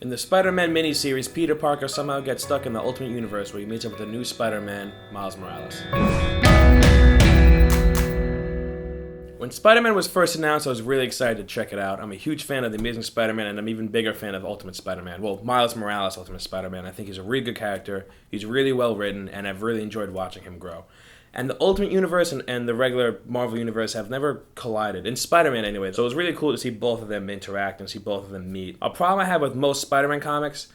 In the Spider-Man miniseries, Peter Parker somehow gets stuck in the Ultimate Universe where he meets up with the new Spider-Man, Miles Morales. When Spider-Man was first announced, I was really excited to check it out. I'm a huge fan of The Amazing Spider-Man, and I'm an even bigger fan of Ultimate Spider-Man. Well, Miles Morales Ultimate Spider-Man. I think he's a really good character. He's really well written, and I've really enjoyed watching him grow. And the Ultimate Universe and the regular Marvel Universe have never collided, in Spider-Man anyway. So it was really cool to see both of them interact and see both of them meet. A problem I have with most Spider-Man comics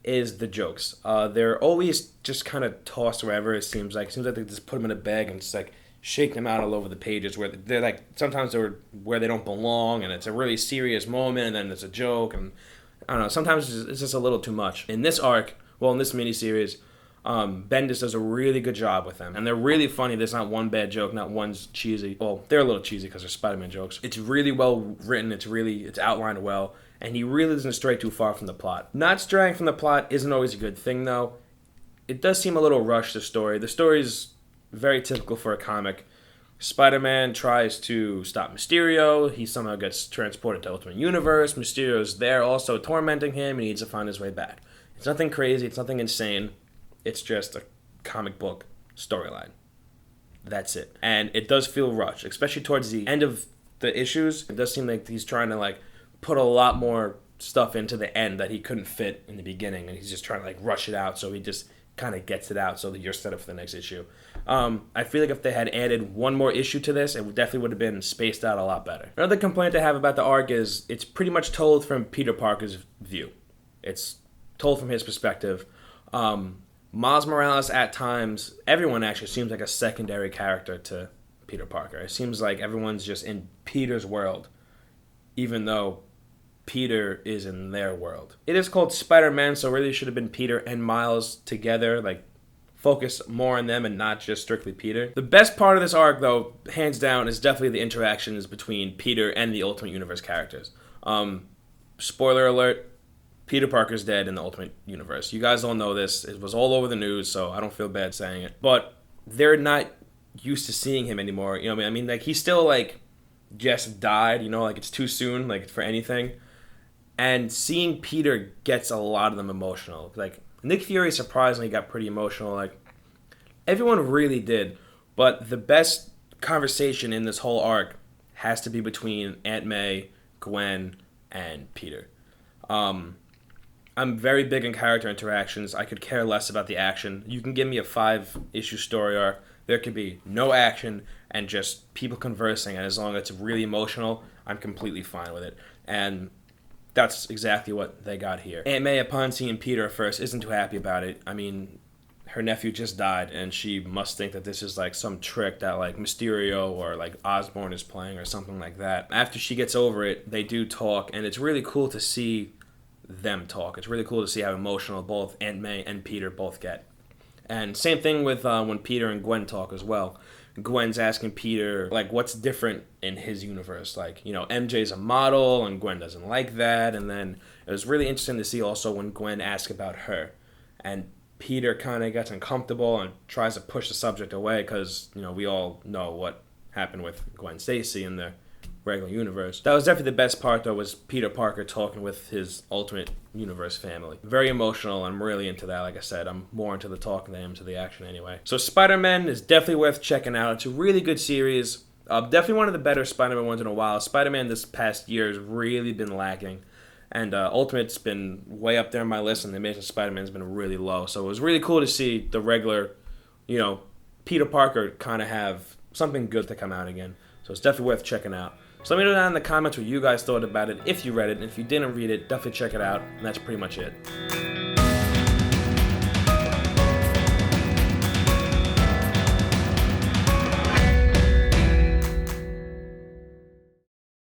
is the jokes. They're always just kind of tossed wherever, it seems like. It seems like they just put them in a bag and just like shake them out all over the pages where they're like, sometimes they're where they don't belong and it's a really serious moment and then it's a joke and I don't know, sometimes it's just a little too much. In this arc, well, in this miniseries, Bendis does a really good job with them and they're really funny. There's not one bad joke, not one's cheesy. Well, they're a little cheesy because they're Spider-Man jokes. It's really well written, it's outlined well, and he really doesn't stray too far from the plot. Not straying from the plot isn't always a good thing though. It does seem a little rushed, the story. The story's very typical for a comic. Spider-Man tries to stop Mysterio. He somehow gets transported to Ultimate Universe. Mysterio's there also tormenting him. He needs to find his way back. It's nothing crazy. It's nothing insane. It's just a comic book storyline. That's it. And it does feel rushed, especially towards the end of the issues. It does seem like he's trying to put a lot more stuff into the end that he couldn't fit in the beginning. And he's just trying to rush it out. So he just kind of gets it out so that you're set up for the next issue. I feel like if they had added one more issue to this, it definitely would have been spaced out a lot better. Another complaint I have about the arc is it's pretty much told from Peter Parker's view. It's told from his perspective. Miles Morales, at times, everyone actually seems like a secondary character to Peter Parker. It seems like everyone's just in Peter's world, even though Peter is in their world. It is called Spider-Man, so it really should have been Peter and Miles together, focus more on them and not just strictly Peter. The best part of this arc, though, hands down, is definitely the interactions between Peter and the Ultimate Universe characters. Spoiler alert, Peter Parker's dead in the Ultimate Universe. You guys all know this. It was all over the news, so I don't feel bad saying it. But they're not used to seeing him anymore. You know what I mean? He's still, just died, it's too soon, for anything. And seeing Peter gets a lot of them emotional. Nick Fury surprisingly got pretty emotional. Everyone really did. But the best conversation in this whole arc has to be between Aunt May, Gwen, and Peter. I'm very big in character interactions. I could care less about the action. You can give me a 5-issue story arc. There could be no action and just people conversing. And as long as it's really emotional, I'm completely fine with it. And that's exactly what they got here. Aunt May, upon seeing Peter first, isn't too happy about it. I mean, her nephew just died, and she must think that this is some trick that Mysterio or Osborn is playing or something like that. After she gets over it, they do talk, and it's really cool to see them talk. It's really cool to see how emotional both Aunt May and Peter both get. And same thing with when Peter and Gwen talk as well. Gwen's asking Peter, what's different in his universe? MJ's a model, and Gwen doesn't like that. And then it was really interesting to see also when Gwen asked about her. And Peter kind of gets uncomfortable and tries to push the subject away because, we all know what happened with Gwen Stacy in the regular universe. That was definitely the best part, though, was Peter Parker talking with his Ultimate Universe family. Very emotional. I'm really into that. Like I said, I'm more into the talk than I am to the action anyway. So Spider-Man is definitely worth checking out. It's a really good series. Definitely one of the better Spider-Man ones in a while. Spider-Man this past year has really been lacking. And Ultimate's been way up there on my list, and The Amazing Spider-Man's been really low. So it was really cool to see the regular, Peter Parker kind of have something good to come out again. So it's definitely worth checking out. So let me know down in the comments what you guys thought about it, if you read it, and if you didn't read it, definitely check it out, and that's pretty much it.